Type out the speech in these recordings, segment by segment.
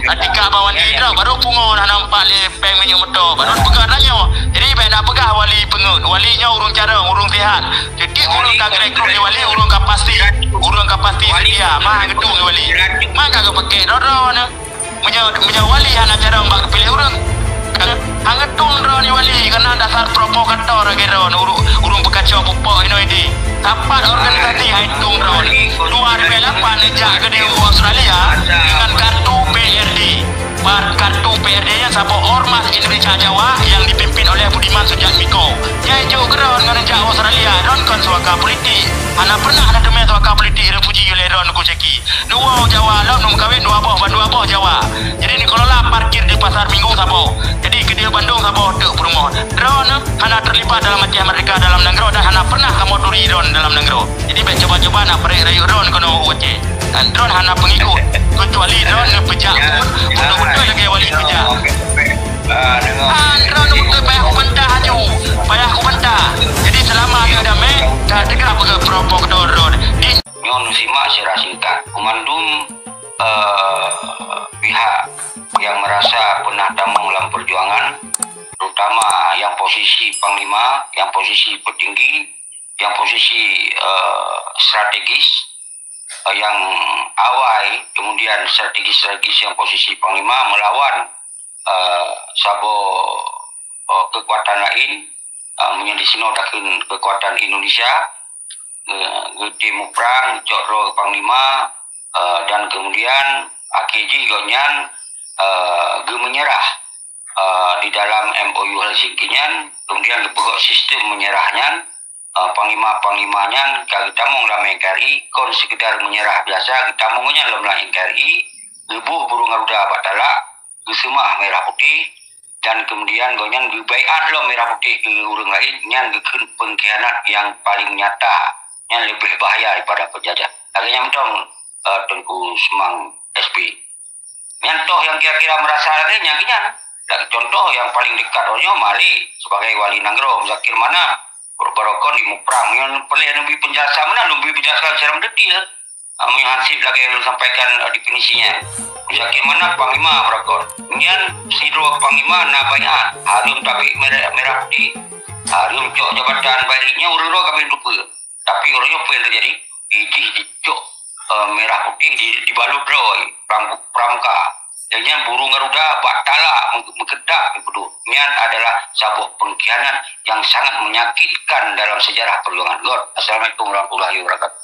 Atika bawa hidra baru pungo nak nampak lepeng minyak motor baru pegang tanya. Jadi baik nak pegang wali pengut. Walinya urung cara urung sihat. Jadi urung tak rekrut ni wali urung kapasiti sedia. Mah gedung ni wali. Mah kagak pakai doron. Punya wali anak cara mbak pilih urang. Hangat tundra ni wali kena dasar provokator lagi ron urung bekacau pupuk ini. Dapat organisasi hai tundra ni. 2008 nejak ke di Australia dengan kartu PRD. Kartu PRD-nya siapa Ormas Indonesia Jawa yang dipimpin oleh Budiman Sujatmiko. Nyai jo geron dengan nejak Australia ron kon suaka politik. Anak pernah ada demi suaka politik refuji oleh ron ku ceki. Dua Jawa lawan nom kawin dua boh Jawa. Jadi ni kalau lah parkir di pasar Minggu sabo. Jadi ke dia Bandung sabo tek perumahan. Ron hana terlibat dalam mati mereka dalam negara dan hana pernah kamu turi ron dalam negara. Jadi baik coba-coba nak rayu ron kono uce. Dan ron hana pengikut. Kecuali ron pejak betul lagi wali pejak. Ron betul payah aku bantah. Jadi selama dia damai tak tegak ke provokador ron. Nyon simak secara singkat. Komandum pihak yang merasa pernah damang dalam perjuangan, terutama yang posisi panglima, yang posisi petinggi, yang posisi strategis, yang awal, kemudian strategis yang posisi panglima melawan sabo kekuatan lain, menyedisinodakan kekuatan Indonesia, demo perang, cokro panglima, dan kemudian AKJ gonyan menyerah di dalam MOU Helsinki-nya, kemudian dipegok sistem menyerahnya, panglima-panglimanya kita mau dalam NKRI kon sekedar menyerah biasa kita maunya dalam NKRI lebuh burung garuda batala semua merah putih dan kemudian gonyan dibaiat lo merah putih ke urang lain yang pengkhianat yang paling nyata yang lebih bahaya daripada penjajah. Akhirnya mentong Tengku Semang SP. Nyantoh yang kira-kira merasa lagi nyakinya. Contoh yang paling dekat orangnya Mali sebagai wali Nanggro, Zakir mana berbarokon di Muprang yang perlu lebih penjelasan mana lebih penjelasan secara detail. Yang hansip lagi yang sampaikan definisinya. Zakir mana panglima berokon. Kemudian sidro panglima nabayaan harum tapi merah putih. Harum cok jabatan baiknya urut kami lupa. Tapi orangnya apa yang terjadi? Ijih dicok merah putih dibalut roy pramuka. Jadi burung garuda batala mengkedak itu. Ini adalah sebuah pengkhianat yang sangat menyakitkan dalam sejarah perjuangan. God, assalamualaikum warahmatullahi wabarakatuh.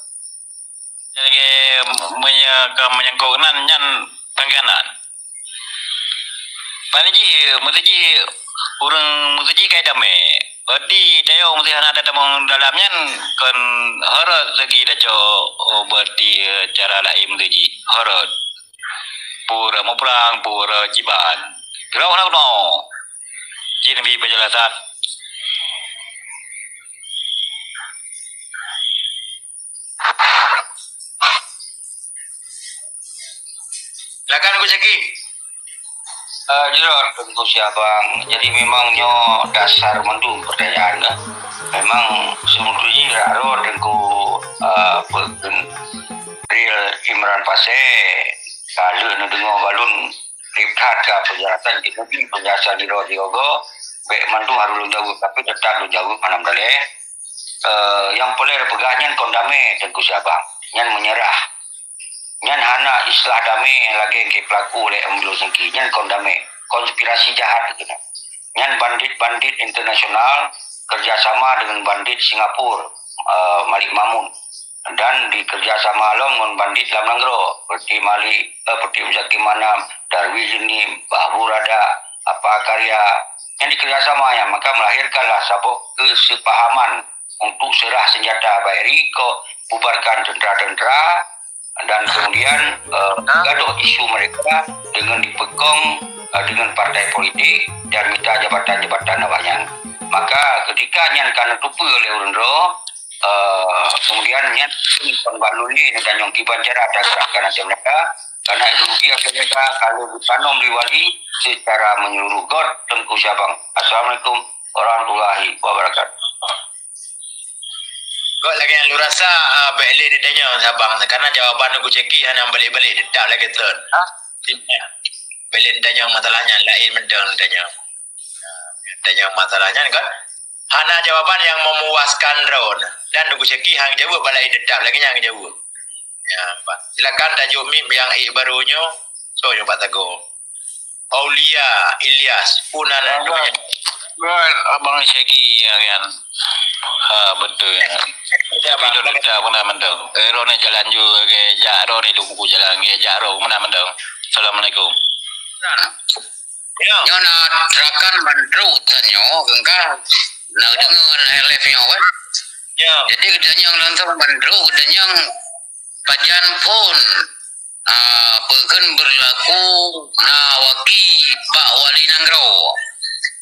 Jadi menyangkaukan nyan pengkhianat. Panji, mesti urang kayak damai. Berarti tayo mesti ada temong dalamnya kan harus lagi dah berarti cara lain mesti harus pura mau pulang pura ciban. Kalau nak no, cina bi penjelasan. Silakan aku ceki. Jelas tentu siabang. Jadi memangnya dasar mendung pertanyaan memang sebetulnya raro tengku real Imran Pase kalau dengar balun ribhat ke penjelasan di mungkin penjelasan di Rogo baik mendung harus jauh tapi tetap jauh manam dale yang boleh pegangnya kondame tengku siabang yang menyerah nyan hana istilah damai lagi ke pelaku oleh Ambil Sengki nyan kondame konspirasi jahat gitu. Nyan bandit-bandit internasional kerjasama dengan bandit Singapura Malik Mamun dan di kerjasama lo dengan bandit dalam Nanggro seperti Malik seperti Zaki Manam Darwi Jeni Bahu Rada apa karya yang dikerjasamanya maka melahirkanlah sebuah kesepahaman untuk serah senjata BRI ke bubarkan tentara-tentara dan kemudian gaduh isu mereka dengan dipekong dengan partai politik dan minta jabatan-jabatan awaknya. Maka ketika nyan kana tupu oleh Urundro kemudian nyan pembaluni dan yang kibancara ada gerakan asia mereka karena ideologi asia mereka kalau ditanam di wali secara menyeluruh God Tengku Syabang. Assalamualaikum warahmatullahi wabarakatuh. Kau lagi yang lu rasa balik dia tanya Sabang karena jawaban aku ceki hanya balik-balik tak lagi turn. Timnya. Pelin tanya masalahnya lain mendeng tanya masalahnya kan hana jawaban yang memuaskan Ron dan nunggu seki hang jawab balai dedap lagi yang jawab ya Pak silakan tajuk mim yang barunya so nyoba tago Aulia Ilyas Punana namanya abang seki ya kan betul ya itu dah pernah mendeng Ron jalan juga ke jaro ni lugu jalan ke jaro mana mendeng Assalamualaikum Nyo na terakan bandru tanyo gengka na dengan LF nyo kan. ya Jadi kedanya lantar bandru kedanya pajan pun pekan berlaku na waki Pak Wali Nanggro.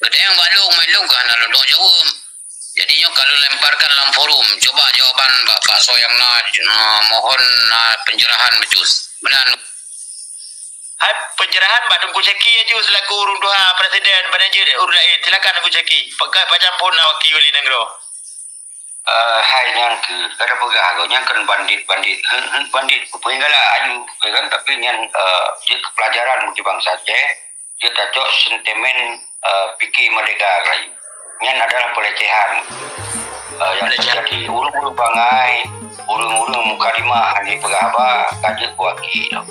Kedanya balung melung kan lalu dok jawab. Jadi nyo kalau lemparkan dalam forum coba jawaban Pak Soyang mohon pencerahan becus. Benar. Hai pencerahan Mbak Tunggu Ceki aja selaku urung doha presiden manajer urlain silakan Tunggu Ceki pegang pajam pun wakil Wali Nanggro Hai yang ke ada pegah yang kan bandit penggala ayu kan tapi yang dia pelajaran di bangsa Aceh dia cocok sentimen fikih merdeka lagi yang adalah pelecehan yang terjadi urung-urung bangai urung-urung muka lima hari pegawai kajian wakil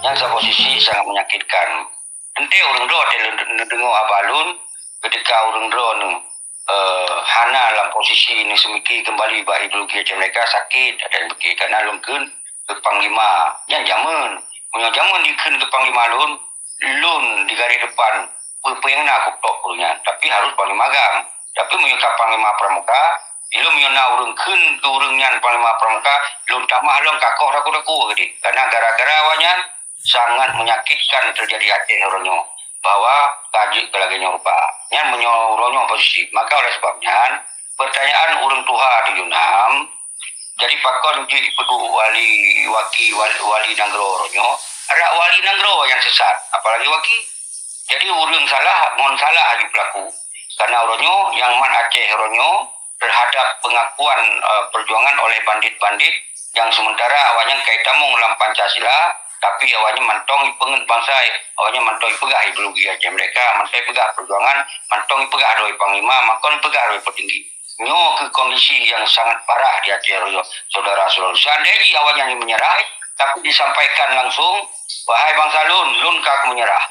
yang posisi sangat menyakitkan. Nanti orang do dengar abalun ketika orang do hana dalam posisi ini semiki kembali bah ideologi mereka sakit dan bagi karena lungkun ke panglima yang zaman punya zaman dikun ke panglima lun di garis depan yang nak kutok punya tapi harus panglima gam tapi punya panglima pramuka ilmu menyana urung kun ke urungnya panglima pramuka lun tamah lun kakoh raku-raku gede karena gara-gara awalnya sangat menyakitkan terjadi Aceh Ronyo bahwa kaji kelaganya rupa yang menyoronyo posisi maka oleh sebabnya pertanyaan urung tuha 76 jadi pakon di pedu wali Nanggro Ronyo ada wali Nanggro yang sesat apalagi waki jadi urung salah mohon salah lagi pelaku karena Ronyo yang man Aceh Ronyo terhadap pengakuan perjuangan oleh bandit-bandit yang sementara awalnya kaitamung dalam Pancasila tapi awalnya mantong pengen bangsa awalnya mantong pegah ideologi aja mereka mantong pegah perjuangan mantong pegah doi panglima makon pegah doi petinggi nyo ke kondisi yang sangat parah di Aceh saudara seandainya awalnya menyerah tapi disampaikan langsung wahai bangsa lun kak menyerah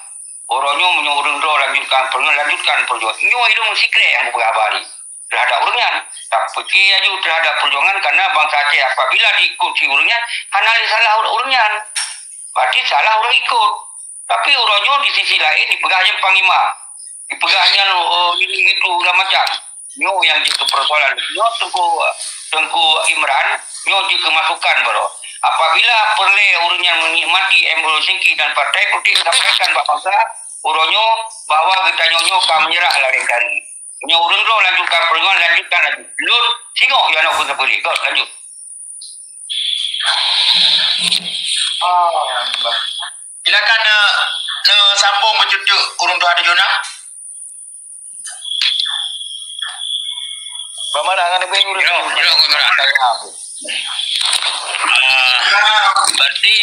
orangnya menyuruh lanjutkan perjuangan nyo itu musikre yang berkabari terhadap urungan tapi aja terhadap perjuangan karena bangsa Aceh apabila diikuti urungan analis salah urungan berarti salah orang ikut tapi urangnya di sisi lain dipegahnya panglima dipegahnya ini itu udah macam nyo yang jadi persoalan nyo tengku Imran nyo juga masukan bro apabila perle urangnya menikmati embol singki dan partai putih sampaikan Pak Bangsa urangnya bahwa kita nyo kan menyerah lain kali nyo urang lo lanjutkan perjuangan lanjutkan lagi lun singok yang nak kita beri kau lanjut silakan sambung bercucuk urung doha di Jona bagaimana dengan ibu berarti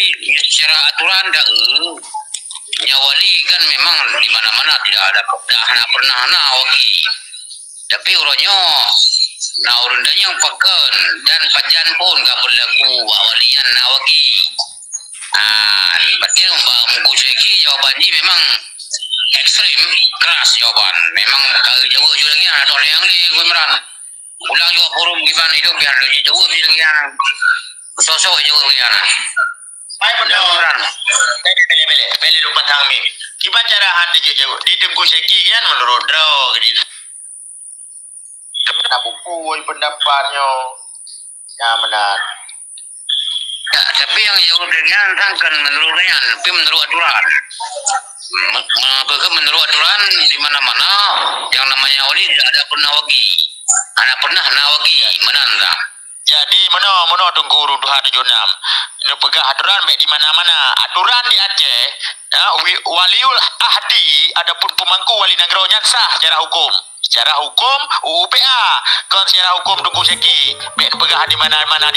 secara aturan nyawali kan memang di mana-mana tidak ada pernah wagi tapi urutnya urundanya pakan dan pajan pun gak berlaku awalian wagi berarti Mbak Seki jawabannya memang ekstrim keras jawaban memang kalau jauh lagi ada orang yang ni gue meran ulang juga forum gimana itu biar lebih jauh lagi sosok jauh lagi Hai benar. Beli lupa tangmi. Gimana cara hati jauh? Di Tengku Seki kan menurut Dro gitu. Kenapa buku pendapatnya? Ya benar. Ya, tapi yang jauh dengan rangkan menurutnya, tapi menurut aturan. Menurut aturan di mana-mana yang namanya wali tidak ada pernah wagi. Ada pernah nawagi menanda. Jadi mana tunggu guru 276. Ini pegah aturan baik di mana-mana. Aturan di Aceh, waliul ahdi adapun pemangku wali negronya sah secara hukum. Secara hukum UUPA. Kan secara hukum tunggu seki. Baik pegah di mana-mana.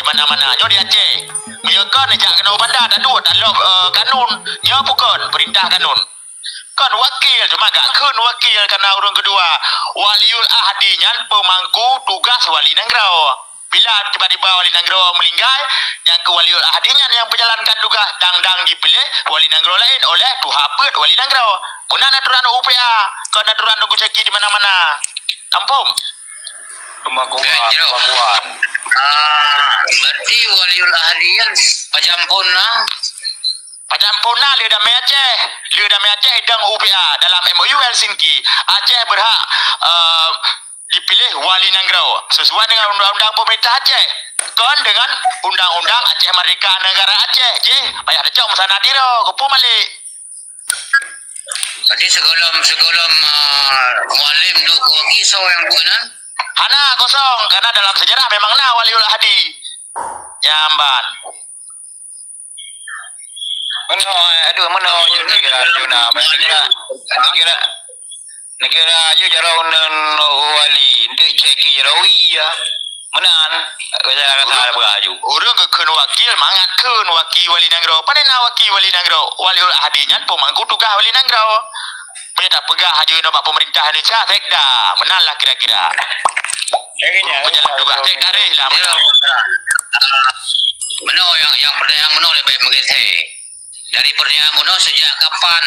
Nyo di Aceh. Mereka nejak kena bandar tak dua tak log kanun. Nyo bukan perintah kanun. Kan wakil cuma gak kun wakil karena urung kedua waliul ahdi nyan pemangku tugas wali Nangrau. Bila tiba-tiba wali Nangrau meninggal, yang ke waliul ahdi nyan yang menjalankan tugas dang dipilih wali Nangrau lain oleh tuhapet wali Nangrau. Mana aturan UPA, kan aturan nunggu ceki di mana-mana. Kampung. Pemangkuan. Berarti waliul ahdi nyan pajampun lah. Pajampuna Liu Damai Aceh dan UPA dalam MOU Helsinki. Aceh berhak dipilih wali Nangrau sesuai dengan undang-undang pemerintah Aceh. Kan dengan undang-undang Aceh Merdeka Negara Aceh. Je, payah decok masana diro, kepu malik. Berarti segolom mualim duk wagi so yang bukan? Hana kosong karena dalam sejarah memang na waliul ahdi. Jamban. Mana negara Juna negara aja jarau wali untuk ceki jarau iya menan saya kata beraju Urang ke kun wakil mangat kun wakil wali Nangrau. Pada na wakil wali Nangrau waliul ahdi nyan pemangku tugas wali Nangrau. Punya tak pegah haji nak pemerintah Indonesia sekda menang lah kira-kira. Penjalan tugas sekda deh lah. Mana yang pertanyaan mana lebih mengerti? Dari pertanyaan mana sejak kapan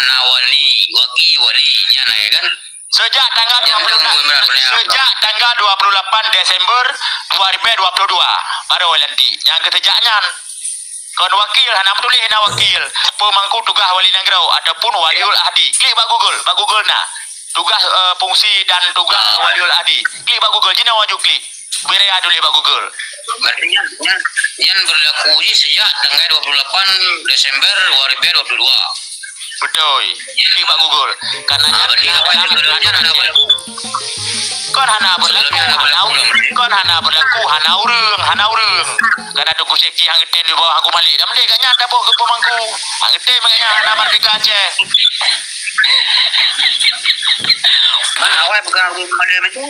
walinya ya kan? Sejak tanggal 28 Desember 2022 baru nanti. Yang ketiganya kon wakil hana tulis na wakil pemangku tugas wali Nangrau ataupun waliul ahdi. Klik bak Google na. Tugas fungsi dan tugas waliul ahdi. Klik bak Google jina waju klik. Beri adu le bak Google. Berarti yang berlaku sejak tanggal 28 Desember 2022. Betul. Klik bak Google. Karena berarti apa yang berlaku? Kon hana berlaku hana urang. Karena tuku seki hang eten di bawah aku balik. Dah balik kan nyata bawa ke pemangku. Hang eten makanya hana Merdeka Aceh. Mana awak pegang mana macam?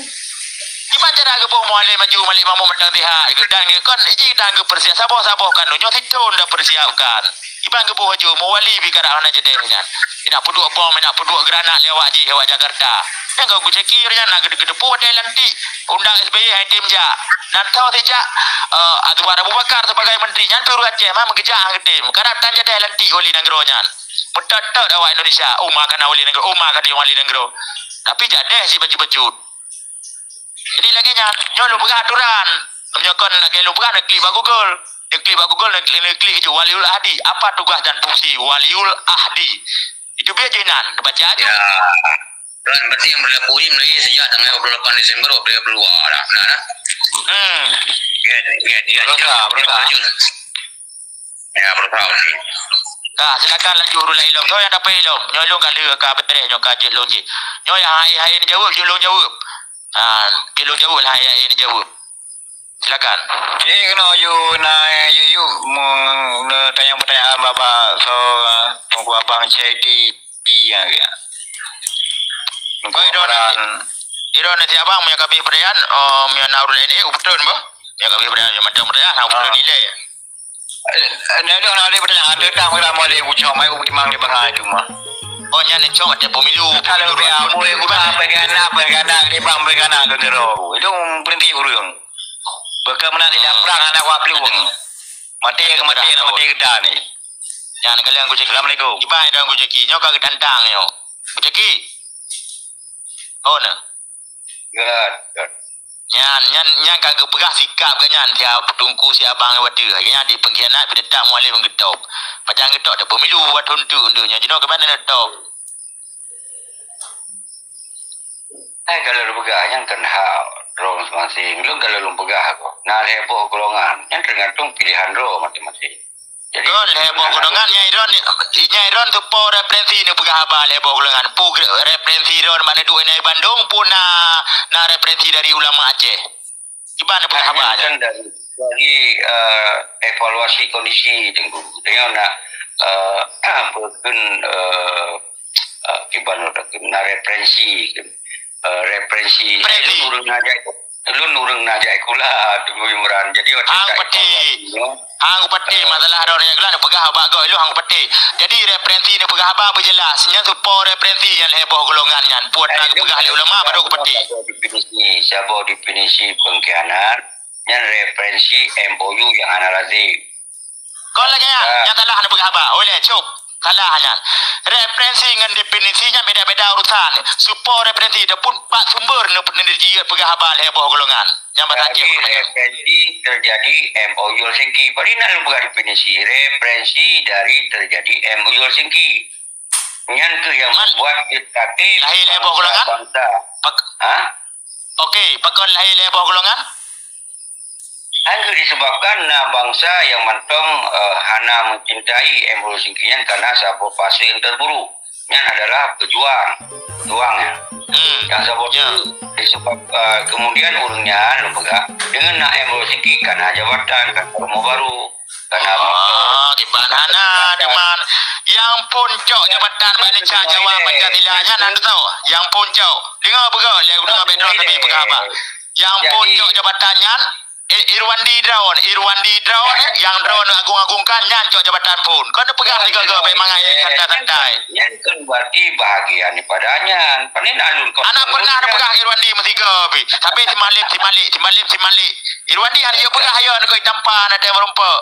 Gimana cara ke bawah mualim maju balik mamu mentang tiha. Dan kon iji dan ke persiap sabah kan nyo titun dah persiapkan. Iban ke bawah maju mewali bikara hana jede kan. Ina puduk bom, ina puduk granat lewat ji lewat Jakarta. Yang kau cekir nya nak gede-gede pu ada lantik. Undang SBY hai tim ja. Dan tahu sejak Anwar Abu Bakar sebagai menteri nyan Puru Aceh mah mengejar hang tim. Karena tanja dah lantik wali Nangrau nyan. Mentetek awak Indonesia. Makan wali Nangrau, makan wali Nangrau. Tapi jadi si baju-baju. Jadi lagi nyo lu pegang aturan. Menyokon lagi lu pegang klik bak Google. Klik bak Google klik je waliul ahdi. Apa tugas dan fungsi waliul ahdi? Itu biar jenan baca aja. Ya. Dan berarti yang berlaku ini mulai sejak tanggal 28 Desember 2022 dah. Benar dah. Ya. Ya, betul sih. Silakan lanjut huruf ilmu. Nyo yang dapat ilmu. Nyo long kali ke betre nyo kajet long je. Nyo yang hai ni jawab, je long jawab. Long jawab lah hai ni jawab. Silakan. Ini kena you tanya pertanyaan bapak so tunggu abang ceki ya. Iron nanti abang punya kapi perayaan punya naurul ini betul bah. Punya kapi perayaan macam perayaan betul nilai. Ada ada pertanyaan tentang mau le ucap mai utimang le bang cuma. Oh nyane cok ada pemilu. Kalau dia boleh buka pegana di bang pegana tu dero. Itu berhenti urung. Bagaimana tidak perang anak wak peluang. Mati kedah ni. Jangan kalian aku cek. Assalamualaikum. Ibai dah aku ceki. Nyo kagak tantang nyo. Aku ceki. Oh na. Good. Nyan kagak pegah sikap ke nyan siap tungku si abang wada. Nyan di pengkhianat pedetak mualim getok. Macam getok dah pemilu buat tuntu undunya. Jino ke mana getok? Kalau lu pegang yang kena rong masing-masing. Lu kalau lu pegang aku. Nah heboh golongan. Yang tergantung pilihan roh masing-masing. Jadi heboh golongan Nyai Ron tu po referensi ni pegah abal heboh golongan. Pu referensi Ron mana dua ni Bandung pun na referensi dari ulama Aceh. Gimana pegah abal? Kan dari evaluasi kondisi dengan nak bukan gimana nak referensi turun aja itu Lu nurung najak kula tunggu imran. Jadi hang peti masalah ada orang yang gelar pegah abak goi lu hang peti. Jadi referensi ni pegah abak berjelas. Nya support referensi yang heboh golongan nyan. Puat nak pegah ahli ulama pada peti. Siapa definisi pengkhianat? Nya referensi MOU yang ana lazim. Kau lagi yang kalah nak pegah abak. Boleh cup. Kalah hanya referensi dengan definisinya beda-beda urusan. Support referensi dia pun pak sumber ni dia pegah abak heboh golongan. Yang bertakir referensi terjadi MOU Helsinki. Bagi nak lu definisi referensi dari terjadi MOU Helsinki. Yang tu yang membuat kita lahir heboh golongan. Bangsa. Okey, pakon lahir heboh golongan. Hanya disebabkan bangsa yang mentong hana mencintai MOU Helsinki karena sebuah fase yang terburuk. Yang adalah tuangnya. Yang sebutnya disebab kemudian urungnya lembaga dengan nak MOU Helsinki karena jabatan, karena rumah baru, karena tiban hana deman yang puncak jabatan balik Jawa Pancasila anda tahu yang puncak dengar begal dengar background tapi begal apa yang puncak jabatannya Irwandi Drawn yang Drawn agung-agungkan nyancok jabatan pun kau nak pegang tiga ke memang santai-santai yang kan berarti bahagian padanya panen alun kau anak pernah ada pegang Irwandi mestiga tapi timalik Irwandi hari dia pegang ayo nak tampan ada merompak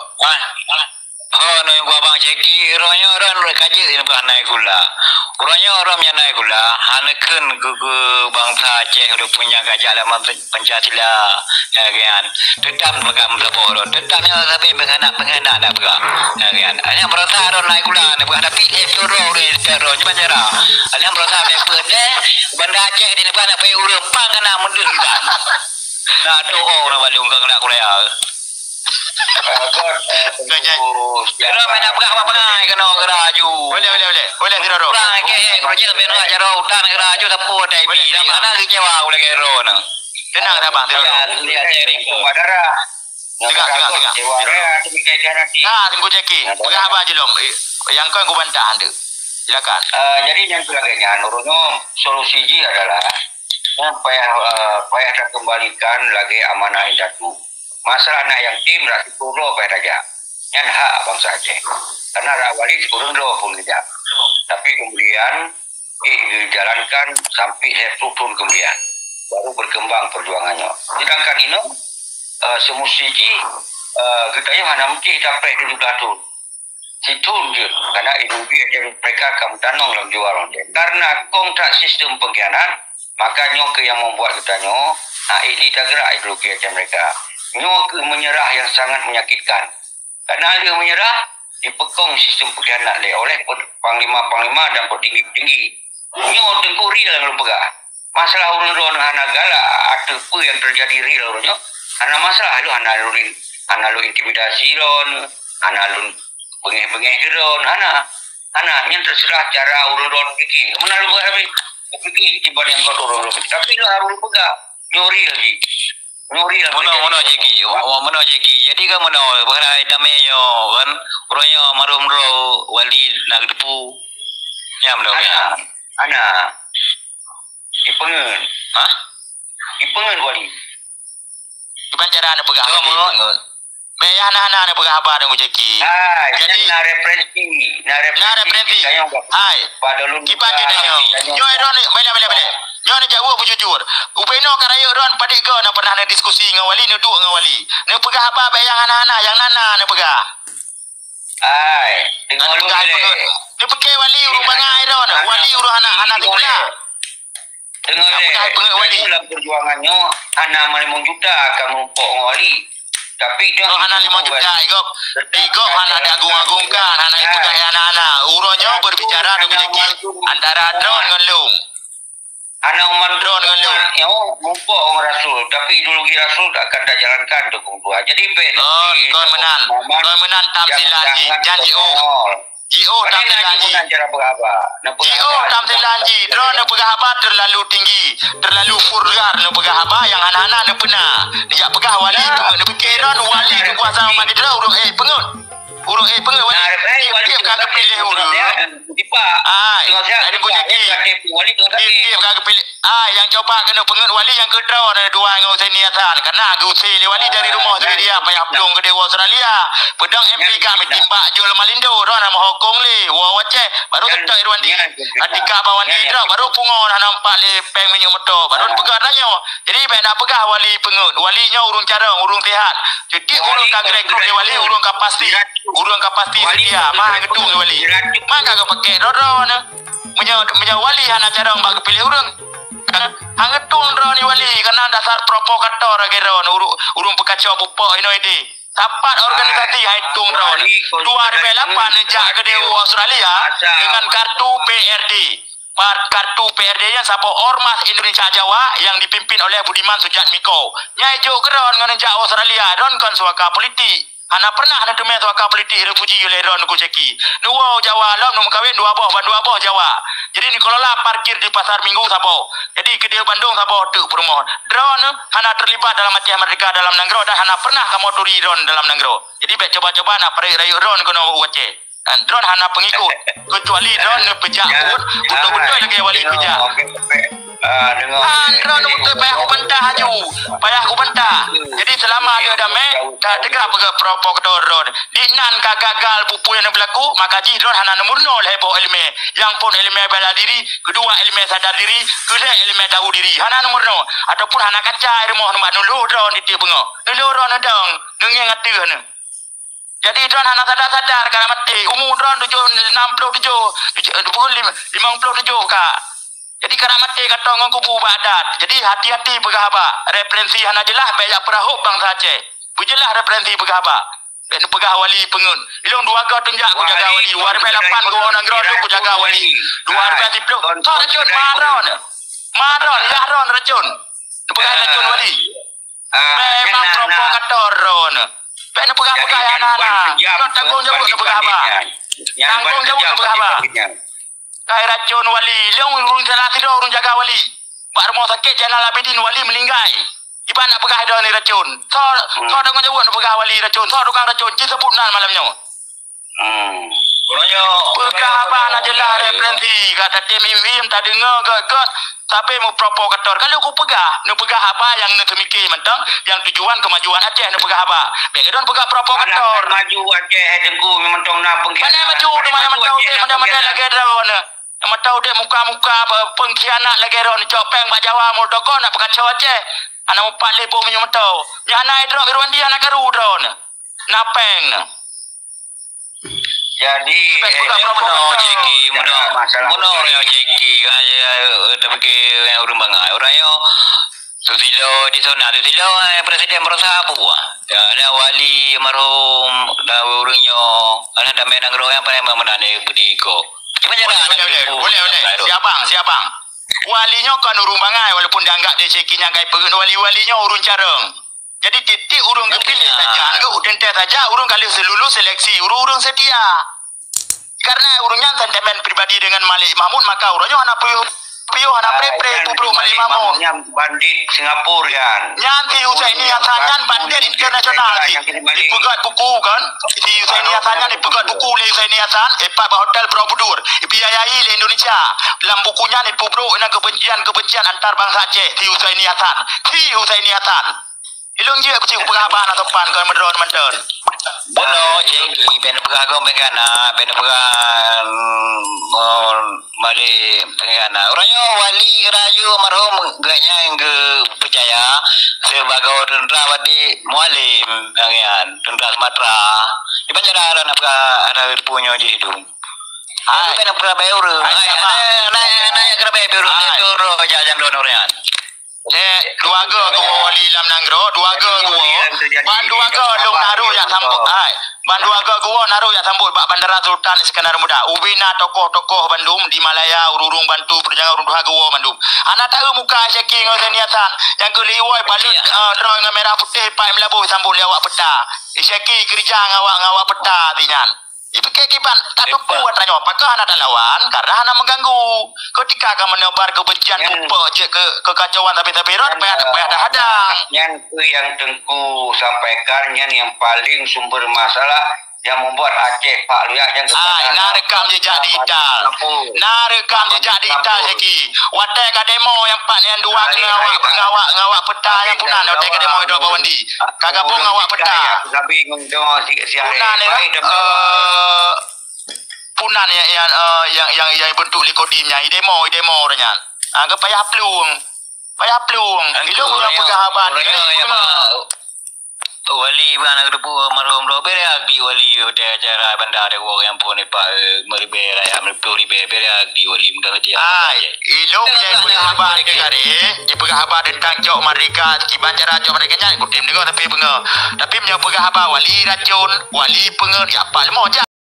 no yang gua bang ceki orangnya orang kaji ini bukan naik gula orangnya orang yang naik gula hanakan gugu bangsa Aceh udah punya kajalan Pancasila ya kan tetap mereka melapor tetapnya tapi penghena dah berang ya kan hanya merasa orang naik gula ni bukan tapi teror cuma cara hanya merasa paper deh banda Aceh ni bukan apa urang pang kena mendung dah nah tu orang balung kang nak kuliah Kira mana apa-apa kena geraju. Boleh tidak ro. Orang ke kerja beno aja ro udan geraju tapi dai bi. Karena kecewa oleh kero na. Tenang dah bang, tidak. Lihat sharing kepada Tengah. Tunggu ceki. Pegang apa aja lom. Yang kau yang bantah anda. Silakan. Jadi yang sebagainya nurunnya solusi ji adalah payah terkembalikan lagi amanah jatuh. Masalah nak yang tim lah 10 pada aja. Yang hak bangsa Aceh. Karena awali 10 pun tidak. Tapi kemudian dijalankan sampai 1 tahun kemudian baru berkembang perjuangannya. Sedangkan ini semusiji kita yang mana mungkin dapat 17 tahun. Situn je karena ideologi mereka akan tanong dalam jualan. Karena kontrak sistem pengkhianat maka nyoke yang membuat kita ini tak gerak ideologi mereka. Nyoke menyerah yang sangat menyakitkan. Karena dia menyerah dipekong sistem pengkhianat oleh panglima-panglima dan petinggi-petinggi. Nyoke tengkuri dalam lembaga. Masalah urun-urun hana galak atau apa yang terjadi real urunnya. Hana masalah lu hana lu intimidasi ron, hana lu bengeh-bengeh ron, hana yang terserah cara urun-urun fikir. Mana lu habis fikir tiba yang kau urun-urun. Tapi lu harus pegang nyori lagi. Mana jeki. Jadi kan mana berada damainya kan orangnya marum wali nak depu. Ya belum ya. Ana. Ipengen. Ipengen wali. Ipan cara nak pegang. Bayar anak-anak pegang apa dengan jeki. Jadi na referensi. Hai. Kipan kita yo ron bela. Yo ni jawab jujur. Upeno karaya ron padik go nak pernah ada diskusi dengan wali ni duk dengan wali. Ni pegang apa bayang anak-anak yang nana ni pegang. Hai. Dengar lu ni pakai wali urang bangai ron. Wali urang anak-anak tu pula. Dengar wali dalam perjuangannya anak 5 juta akan menumpuk dengan wali. Tapi dia anak 5 juta igop anak diagung-agungkan anak itu gaya anak-anak urangnya berbicara dengan jeki antara drone dengan lung anak umat drone dengan lung yang mumpuk orang rasul tapi ideologi rasul tak akan dijalankan tu kumpulan jadi kau menang tamsilan janji tamsilan cara berapa tamsilan drone nak berapa terlalu tinggi terlalu vulgar nak berapa yang anak-anak nak pernah dia pegah wali nak fikir wali kuasa mandi drone pengut Urung pengau wali. Dia kagak pilih urung. Tiba. Ada bujaki. Dia kagak pilih. Yang coba kena pengau wali yang kedua ada dua ngau saya niatan. Karena usai wali dari rumah sendiri dia payah pelung ke Dewa Australia. Pedang MP kami timbak Jol Malindo. Ron nama Hokong le. Wawace. Baru ketak Irwan di. Atika bawan di. Baru pungon nampak le peng minyak motor. Baru pegang tanya. Jadi nak pegah wali pengau. Walinya urung carang, urung sehat. Jadi urung kagak rekrut wali, urung kapasti sedia. Mah gedung wali. Mah kagak pakai ron. Menyo wali hana carang bagi pilih urung. Hangetung ron wali karena dasar provokator geron urung pekacau bupok inoide. Tapat organisasi hitung ron. 2008 jak ke Dewa Australia dengan kartu PRD. Kartu PRD yang siapa Ormas Indonesia Jawa yang dipimpin oleh Budiman Sujatmiko. Nyai jo keron ngan jak Australia don kon suaka politik. Ana pernah ada temen suaka politik refuji oleh ron ku ceki. Nuwa Jawa lam nom kawin dua boh Jawa. Jadi ni kelola parkir di pasar Minggu sabo. Jadi ke Bandung sabo tu perumahan. Drone hana terlibat dalam Aceh Merdeka dalam Nanggro dan hana pernah kamu turi drone dalam Nanggro. Jadi bet coba-coba nak rayu drone kono Aceh. Dan drone hana pengikut. Kecuali drone pejak pun betul-betul lagi wali pejak. Drone betul payah aku bantah. Jadi selama dia damai tak tegak provokator drone. Di nan gagal pupu yang berlaku maka ji drone hana nomor 0 hebo ilmu. Yang pun ilmu bela diri, kedua ilmu sadar diri, kedua ilmu tahu diri. Hana nomor 0 ataupun hana kaca ilmu nombak nulu drone di tengok. Nulu drone dong, nengeng ngatuh. Jadi drone hana sadar karena mati. Umur drone 67 kak. Jadi karena mati kata orang kubu badat. Jadi hati-hati pegah apa. Referensi hana jelas banyak perahu bangsa Aceh. Bujelah referensi pegah apa. Dan pegah wali pengun. Ilung 2 ga tunjak ku jaga wali. 2008 ku orang geron ku jaga wali. 2010. Tak racun Maron Yahron racun. Pegah racun wali. Memang provokator ron. Pen pegah-pegah anak-anak. Nak tanggung jawab nak pegah apa? Tanggung jawab nak pegah apa? Kai racun wali, leung urung salah tidur urung jaga wali. Pak rumah sakit Jainal Abidin wali meninggal. Iban nak pegah dah ni racun. So tanggung jawab nak pegah wali racun. So tukang racun ci sebut nan malamnya. Orangnya pegah apa nak jelas referensi kata TMIM tak dengar gak tapi mau provokator. Kalau aku pegah apa yang nak mikir mentang yang tujuan kemajuan Aceh nak pegah apa. Background pegah provokator. Maju Aceh dengku mentong na pengkhianat. Mana maju mana lagi ron. Nama tahu dia muka-muka pengkhianat lagi ron copeng Pak Jawa Muldoko nak pekacau Aceh. Anak 4,000 minyak tahu. Yang naik drone Irwan dia nak garu drone. Napeng. Jadi Muno ceki tapi yang urung bangai orangnya susilo di sana susilo presiden merasa apa buah ya ada wali marhum dah urungnya ada main nangro yang paling menandai budiko boleh siapang walinya kan urung bangai walaupun dia anggap dia ceki nyagai pengen walinya urung careng. Jadi titik urung kepilih saja, enggak udente saja urung kali selulu seleksi urung setia. Karena urungnya sentimen pribadi dengan Malik Mahmud maka urungnya anak puyuh anak prepre pubro Malik Mahmud. Bandit Singapura kan. Nyanti Husaini Hasanan bandit internasional di pegat buku kan. Di Husaini Hasanan di pegat buku le Husaini Hasan Pak Hotel Borobudur. Biayai le Indonesia. Dalam bukunya ni pubro dengan kebencian antar bangsa Aceh di Husaini Hasan. Ilung je peci pegahban atau pan kau mendon. Bono ceki ben pegah kau megana ben pegah mali megana. Orangnya wali raju marhum gaknya yang ke percaya sebagai tentara wadi mualim yang tentara Sumatera. Di penjara nak pegah ada punya je hidung. Aku ben pegah bayar. Naik kerja bayar jajan donoran. Duaga ku wali lam Nanggro, duaga ku. Ban duaga long naru ya sambut ai. Ban duaga ku naru ya sambut Pak Bandara Sultan Iskandar Muda. Ubina tokoh-tokoh Bandung di Malaya urung bantu perjalanan urung duaga Bandung. Anak tahu muka Syekh ngosen niatan yang keliwai balut draw dengan merah putih Pak Melabu sambut lewat peta. Syekh kerja ngawak peta tinyan. Ibu kekiban tak tupu katanya apakah anak tak lawan karena anak mengganggu ketika akan menebar kebencian je kekacauan tapi rot payah hadang yang tengku sampaikan yang paling sumber masalah yang membuat Aceh Pak Luyak yang nak rekam jejak digital. Nak rekam jejak digital lagi. Watai ka demo yang pak yang dua ngawak peta yang punan watai ka demo dua bawandi. Kagak pun ngawak peta. Aku bingung dong si Punan punan yang bentuk likodimnya demo orangnya. Agak payah pluang. Itu punya pegahaban. Wali bana grupu marom ro bere agdi wali udah acara benda ada wo yang pun pak meribera ya meripuri bere agdi wali mudah dia ilok yang pegahaban negara di pegahaban tentang cok mereka kiban cara cok mereka nya kutim dengar tapi punya pegahaban wali racun wali pengen apa lemah